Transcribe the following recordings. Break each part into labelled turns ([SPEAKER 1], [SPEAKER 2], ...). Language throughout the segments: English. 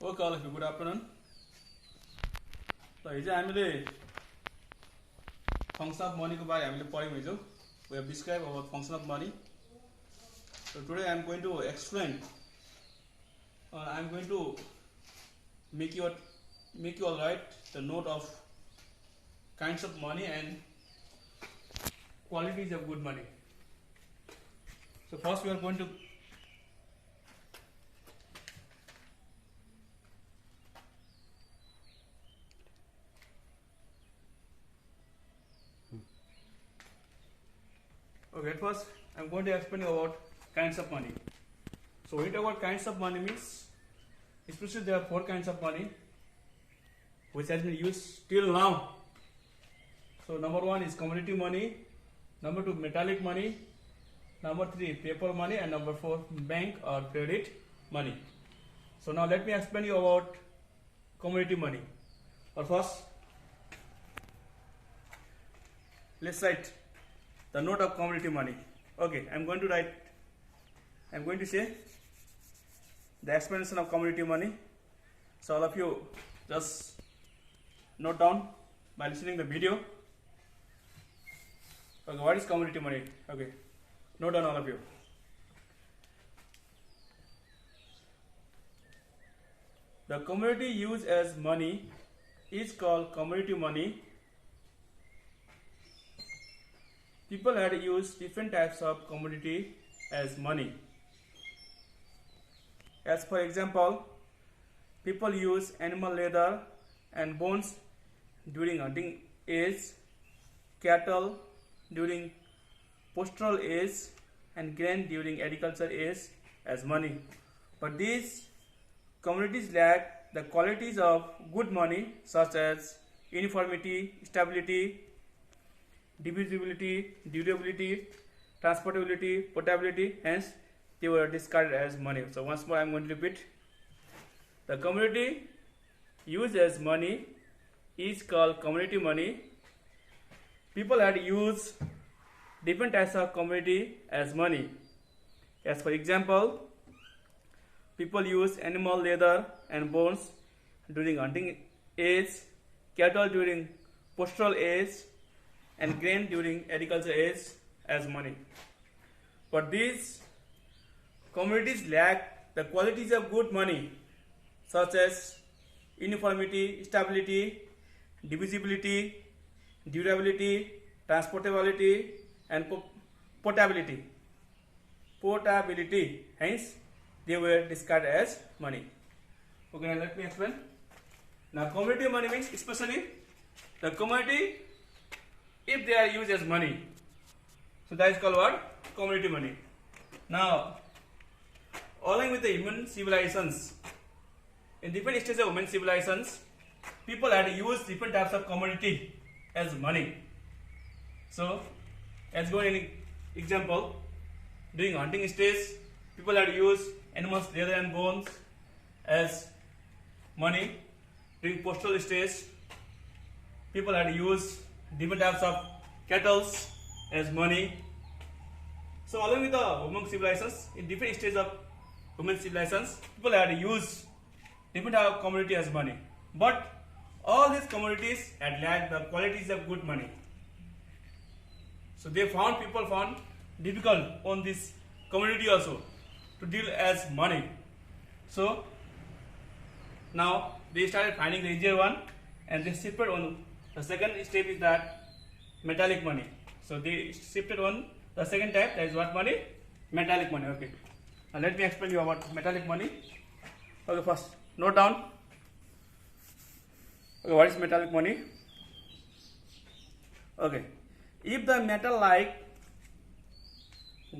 [SPEAKER 1] Okay, all of you, good afternoon. So, here हामीले function of money को बारे हामीले पढ्यौं हिजो. We have described about function of money. So today I am going to explain. I am going to make you all write the note of kinds of money and qualities of good money. So first we are going to at first I am going to explain you about kinds of money. So when we talk about kinds of money means, especially there are four kinds of money which has been used till now. So number one is commodity money, number two metallic money, number three paper money, and number four bank or credit money. So now let me explain you about commodity money. Or first, let's write the note of commodity money. Okay, I'm going to say the explanation of commodity money. So all of you just note down by listening the video. Okay, what is commodity money? Okay, note down all of you. The commodity used as money is called commodity money. People had used different types of commodity as money. As for example, people use animal leather and bones during hunting age, cattle during pastoral age, and grain during agriculture age as money. But these commodities lack the qualities of good money such as uniformity, stability, divisibility, durability, transportability, portability, hence they were discarded as money. So once more I am going to repeat. The commodity used as money is called commodity money. People had used different types of commodity as money. As for example, people use animal leather and bones during hunting age, cattle during pastoral age, and grain during agriculture age as money. But these commodities lack the qualities of good money such as uniformity, stability, divisibility, durability, transportability, and portability. Hence they were discarded as money. Okay, now let me explain. Now commodity money means especially the commodity if they are used as money. So that is called what? Commodity money. Now, along with the human civilizations, in different stages of human civilizations, people had used different types of commodity as money. So, let's go in example. During hunting stage, people had used animals' leather and bones as money. During pastoral stage, people had used different types of cattle as money. So along with the human civilizations, in different stages of human civilizations, people had used different types of commodity as money. But all these commodities had lacked the qualities of good money. So people found difficult on this commodity also to deal as money. So now they started finding the easier one, and they shifted on. The second step is that metallic money. So they shifted on the second type, that is what money? Metallic money. Okay. Now let me explain you about metallic money. Okay, first note down. Okay, what is metallic money? Okay. If the metal like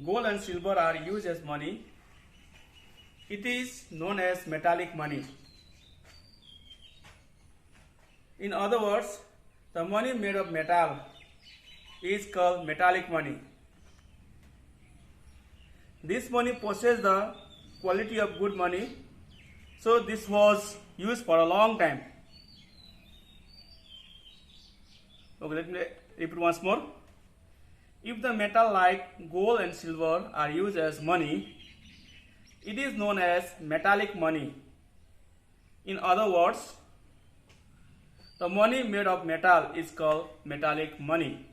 [SPEAKER 1] gold and silver are used as money, it is known as metallic money. In other words, the money made of metal is called metallic money. This money possesses the quality of good money, so this was used for a long time. Okay, let me repeat once more. If the metal like gold and silver are used as money, it is known as metallic money. In other words, the money made of metal is called metallic money.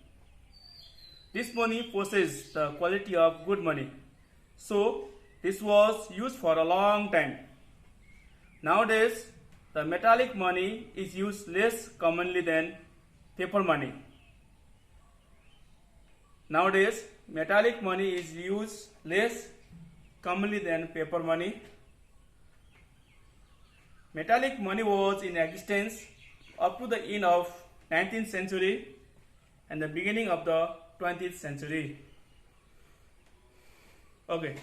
[SPEAKER 1] This money possesses the quality of good money. So, this was used for a long time. Nowadays, the metallic money is used less commonly than paper money. Nowadays, metallic money is used less commonly than paper money. Metallic money was in existence up to the end of 19th century and the beginning of the 20th century. Okay,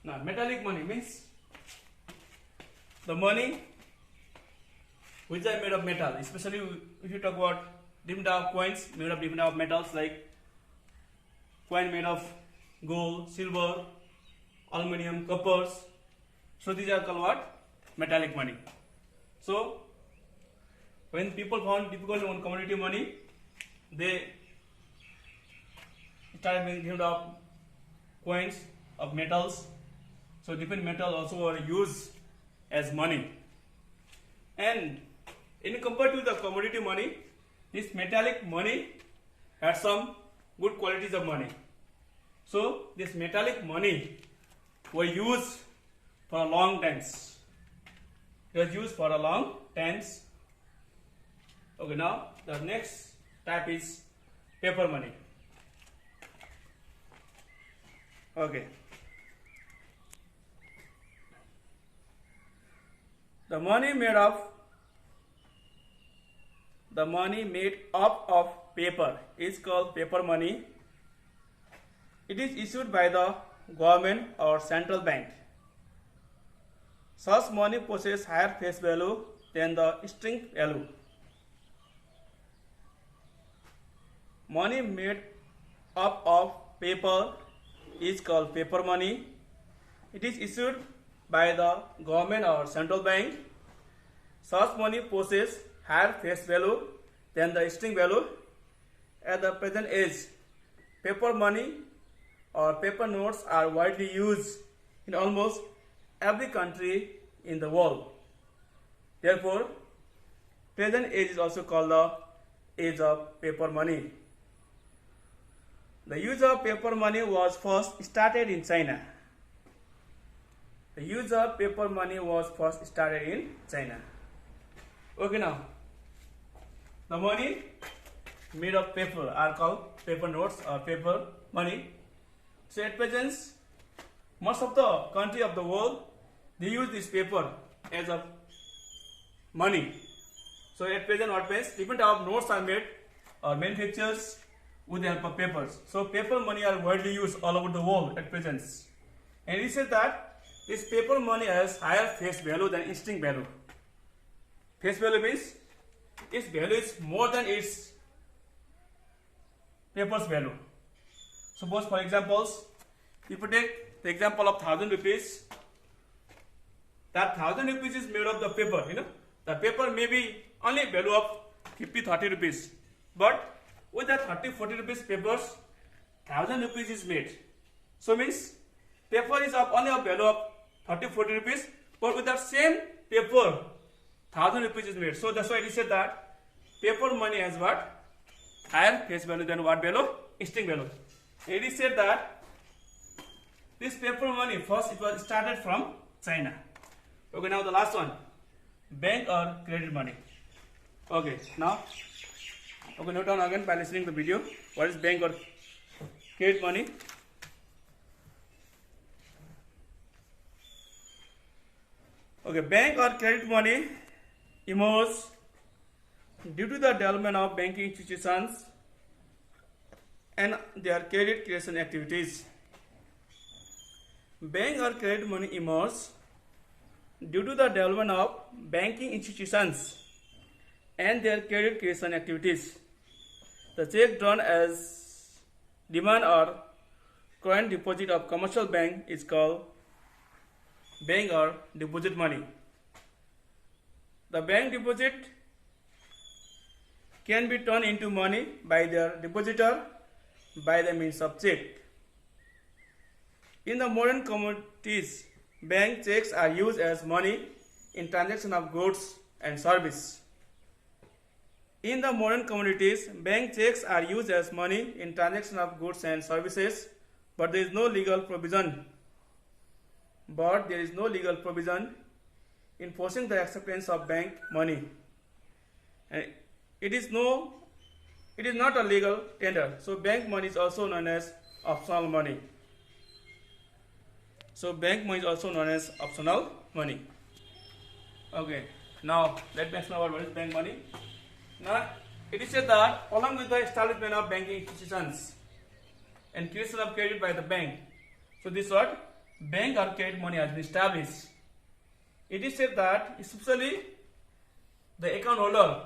[SPEAKER 1] now metallic money means the money which are made of metal, especially if you talk about different type of coins made of different type of metals, like coin made of gold, silver, aluminum, coppers. So these are called what? Metallic money. So when people found difficulty on commodity money, they started making different type of coins of metals. So different metals also are used as money. And in compared to the commodity money, this metallic money had some good qualities of money. So this metallic money were used for a long times. It was used for a long times. Okay, now the next type is paper money. Okay. The money made up of paper is called paper money. It is issued by the government or central bank. Such money possesses higher face value than the string value. Money made up of paper is called paper money. It is issued by the government or central bank. Such money possesses higher face value than the string value. At the present age, paper money or paper notes are widely used in almost every country in the world. Therefore, present age is also called the age of paper money. The use of paper money was first started in China. The use of paper money was first started in China. Okay, now the money made of paper are called paper notes or paper money. So at present, most of the country of the world, they use this paper as a money. So at present, what means different type of notes are made or manufactured with the help of papers. So paper money are widely used all over the world at present. And it says that this paper money has higher face value than string value. Face value means its value is more than its paper's value. Suppose, for examples, if you take the example of 1000 rupees, that 1000 rupees is made of the paper. The paper may be only value of 50-30 rupees, but with that 30-40 rupees papers, 1000 rupees is made. So means paper is only of value of 30-40 rupees, but with that same paper, 1000 rupees is made. So that's why it said that paper money has what? Higher face value than what value? String value. It is said that this paper money first it was started from China. Okay, now the last one, bank or credit money. Okay, now note down again by listening to the video. What is bank or credit money? Okay, bank or credit money emerged due to the development of banking institutions and their credit creation activities. Bank or credit money emerged due to the development of banking institutions and their credit creation activities. The check drawn as demand or current deposit of commercial bank is called bank or deposit money. The bank deposit can be turned into money by their depositor by the means of check. In the modern commodities, bank checks are used as money in transaction of goods and service. In the modern communities, bank checks are used as money in transaction of goods and services, but there is no legal provision. Enforcing the acceptance of bank money. And it is not a legal tender. So bank money is also known as optional money. Okay. Now let me explain about what is bank money. Now it is said that along with the establishment of banking institutions and creation of credit by the bank, so this what bank or credit money has been established. It is said that especially the account holder,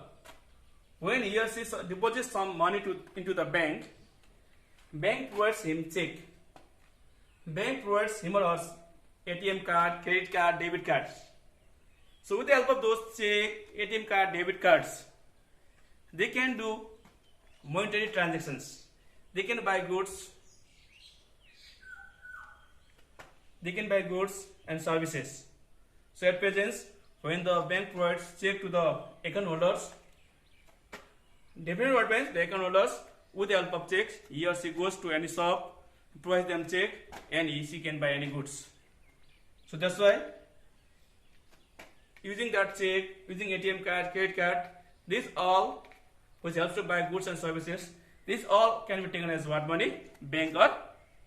[SPEAKER 1] when he or she deposits some money into the bank provides him check. Bank provides him or her ATM card, credit card, debit cards. So with the help of those check, ATM card, debit cards, they can do monetary transactions. They can buy goods and services. So at present, when the bank provides check to the account holders, definitely what means the account holders, with the help of checks, he or she goes to any shop, provides them check, and he or she can buy any goods. So that's why using that check, using ATM card, credit card, this all which helps to buy goods and services, this all can be taken as what money? Bank or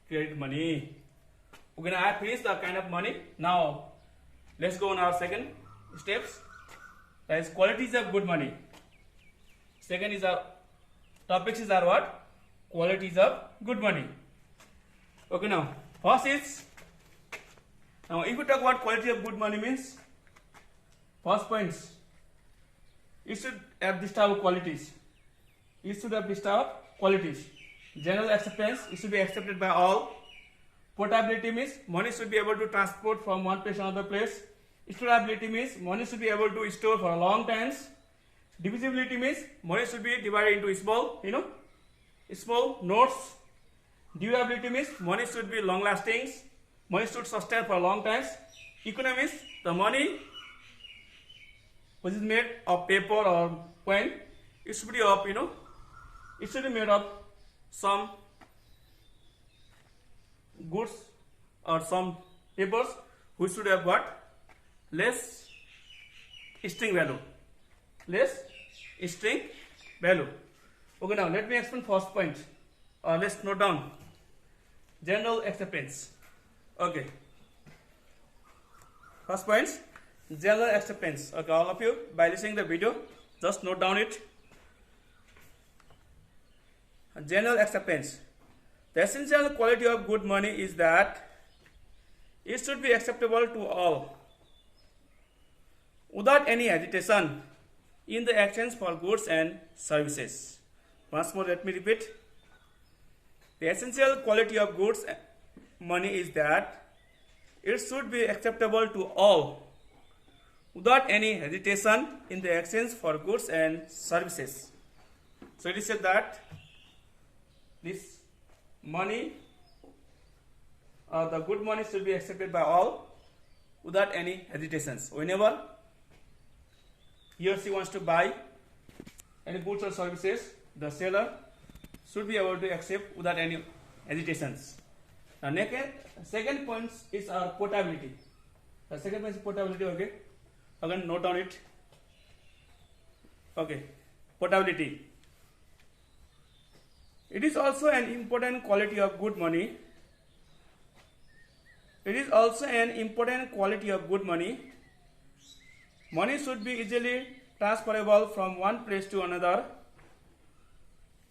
[SPEAKER 1] credit money. Okay, now I have finished the kind of money. Now let's go on our second steps. That is qualities of good money. Second is our topics is our what? Qualities of good money. Okay, now first is, now if we talk about quality of good money means, first points, it should have this type of qualities. General acceptance, it should be accepted by all. Portability means money should be able to transport from one place to another place. Storability means money should be able to store for a long times. Divisibility means money should be divided into small notes. Durability means money should be long lasting. Money should sustain for long times. Economy means the money which is made of paper or coin, it should be of it should be made of some goods or some papers which should have what? Less string value. Okay, now let me explain first point. Let's note down. General acceptance. Okay. First point, general acceptance. Okay, all of you, by listening the video, just note down it. General acceptance. The essential quality of good money is that it should be acceptable to all, without any hesitation in the exchange for goods and services. Once more, let me repeat. The essential quality of goods money is that it should be acceptable to all, without any hesitation in the exchange for goods and services. So it is said that this money, the good money should be accepted by all without any hesitations. Whenever he or she wants to buy any goods or services, the seller should be able to accept without any hesitations. Now, second point is our portability. The second point is portability. Okay, again note down it. Okay, portability. It is also an important quality of good money. Money should be easily transferable from one place to another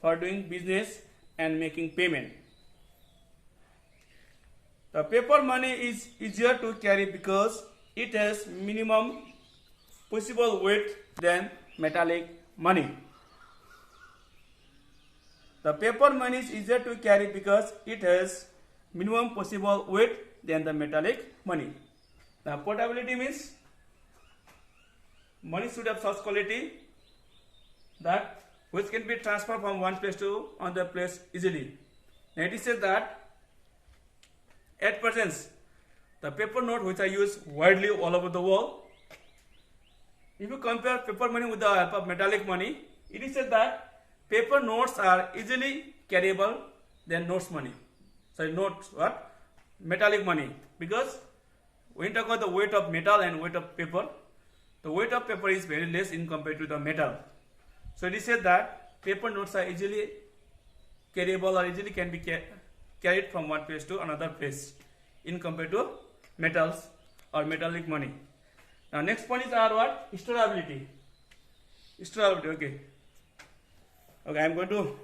[SPEAKER 1] for doing business and making payment. The paper money is easier to carry because it has minimum possible weight than metallic money. The paper money is easier to carry because it has minimum possible weight than the metallic money. Now, portability means money should have such quality that which can be transferred from one place to another place easily. Now, it is said that at present, the paper note which are used widely all over the world, if you compare paper money with the help of metallic money, it is said that paper notes are easily carryable than notes money. Sorry, notes what? Metallic money. Because when you talk about the weight of metal and weight of paper, the weight of paper is very less in compared to the metal. So it is said that paper notes are easily carryable or easily can be carried from one place to another place in compared to metals or metallic money. Now next point is our what? Storability. Storability, okay. Okay, I am going to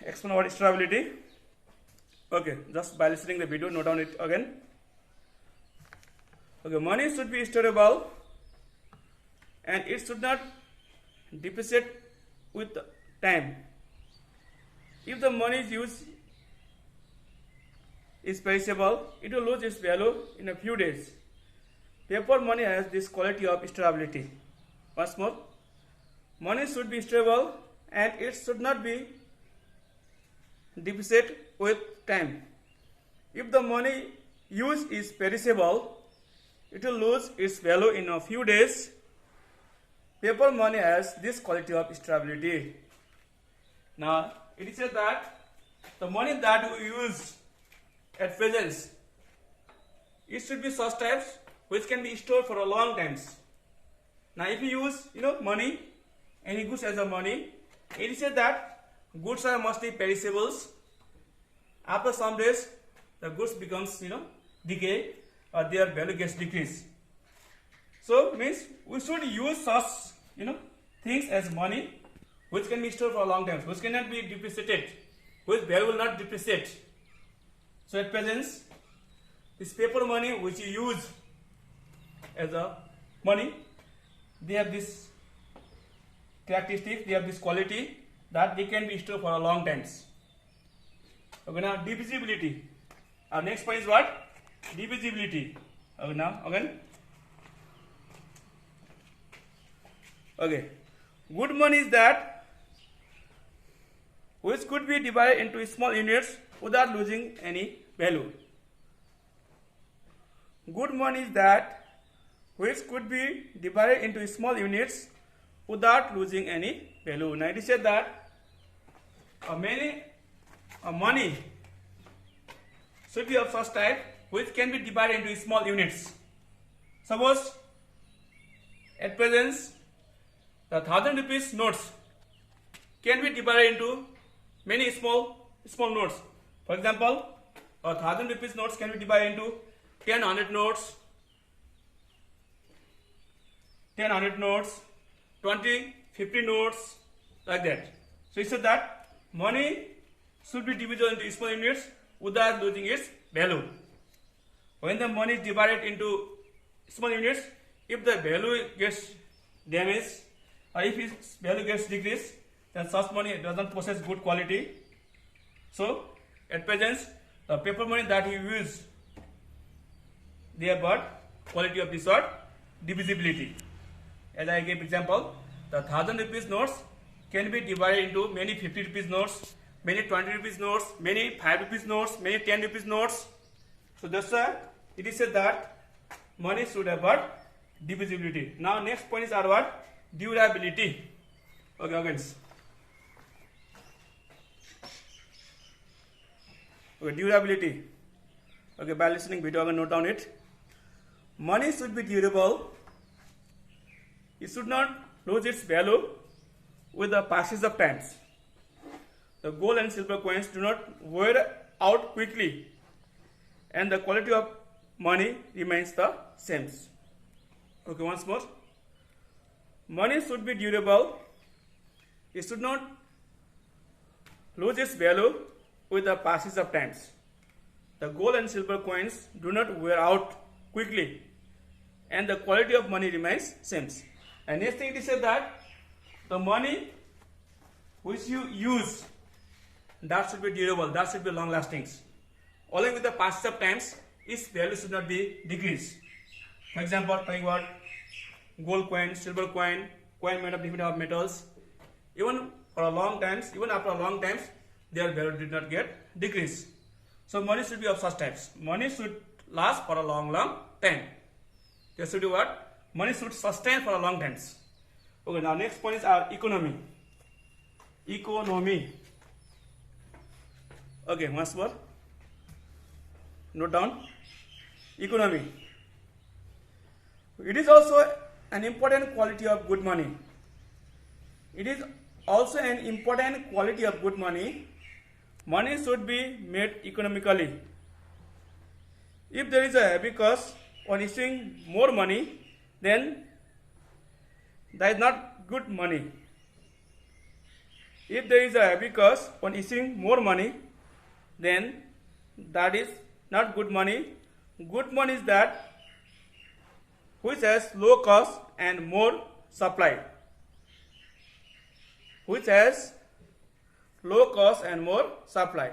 [SPEAKER 1] explain about storability. Okay, just by listening the video, note down it again. Okay, money should be storable and it should not depreciate with time. If the money is perishable, it will lose its value in a few days. Paper money has this quality of storability. Once more, money should be stable and it should not be depreciate with time. If the money used is perishable, it will lose its value in a few days. Paper money has this quality of stability. Now, it is said that the money that we use at present, it should be such types which can be stored for a long times. Now, if you use money, any goods as a money, it is said that goods are mostly perishables. After some days, the goods becomes decay or their value gets decreased. So means we should use such things as money which can be stored for a long time, which cannot be depreciated, which value will not depreciate. So at present, this paper money which you use as a money, they have this characteristic, they have this quality that they can be stored for a long times. Okay, now divisibility. Our next point is what? Divisibility. Okay, now again. Okay, good money is that which could be divided into small units without losing any value. Good money is that which could be divided into small units without losing any value. Now it is said that money should be of such type which can be divided into small units. Suppose at present the 1000 rupees notes can be divided into many small notes. For example, 1000 rupees notes can be divided into 10 100 notes, 10 100 notes, 20 50 notes, like that. So it said that money should be divisible into small units without losing its value. When the money is divided into small units, if the value gets damaged or if its value gets decreased, then such money does not possess good quality. So at present, the paper money that we use, they have got quality of this sort, divisibility. As I gave example, the 1000 rupees notes can be divided into many 50 rupees notes, many 20 rupees notes, many 5 rupees notes, many 10 rupees notes. So that's why it is said that money should have got divisibility. Now next point is our what? Durability. Okay, again. Okay, durability. Okay, by listening video, I'm going to note down it. Money should be durable. It should not lose its value with the passage of times. The gold and silver coins do not wear out quickly, and the quality of money remains the same. Okay, once more. Money should be durable. It should not lose its value with the passage of times. The gold and silver coins do not wear out quickly, and the quality of money remains same. And next thing it is said that the money which you use, that should be durable, that should be long lasting. Along with the passage of times, its value should not be decreased. For example, talking about gold coin, silver coin, coin made of different type of metals, even for a long times, even after a long times, their value did not get decreased. So money should be of such types. Money should last for a long time. There should be what? money should sustain for a long times. Okay, now next point is our economy. Economy. Okay, once more. Note down. Economy. It is also an important quality of good money. It is also an important quality of good money. Money should be made economically. If there is a heavy cost on issuing more money, then that is not good money. If there is a heavy cost on issuing more money, then that is not good money. Good money is that which has low cost and more supply. Which has low cost and more supply.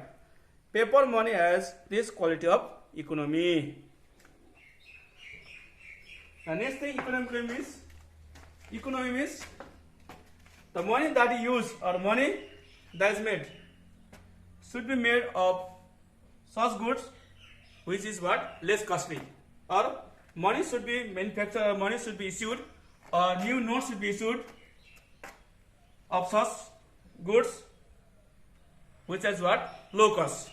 [SPEAKER 1] Paper money has this quality of economy. The next thing economy means the money that you use or money that is made should be made of such goods which is what? Less costly. Or money should be manufactured, or money should be issued, or new notes should be issued of such goods which is what? Low cost.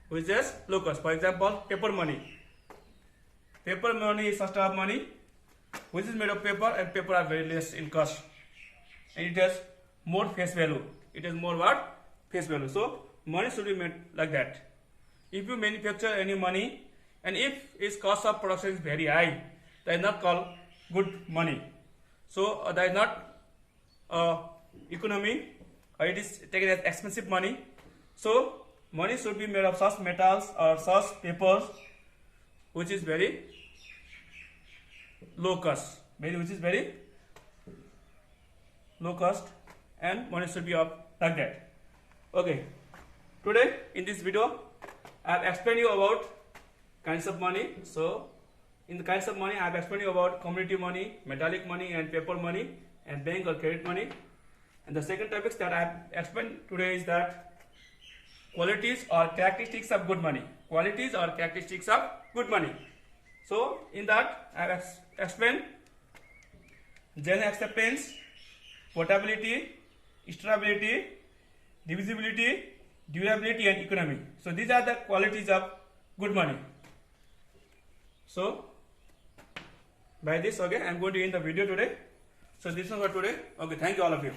[SPEAKER 1] Which is low cost. For example, paper money. Paper money is such type of money which is made of paper, and paper are very less in cost, and it has more face value. It has more what? Face value. So money should be made like that. If you manufacture any money and if its cost of production is very high, that is not called good money. So that is not economy, or it is taken as expensive money. So money should be made of such metals or such papers which is very low cost, which is very low cost, and money should be of like that. Okay, today in this video I have explained you about kinds of money. So in the kinds of money I have explained you about commodity money, metallic money, and paper money, and bank or credit money. And the second topics that I have explained today is that qualities or characteristics of good money. Qualities or characteristics of good money. So in that I have explained general acceptance, portability, stability, divisibility, durability, and economy. So these are the qualities of good money. So by this, okay, I am going to end the video today. So this is for today. Okay, thank you all of you.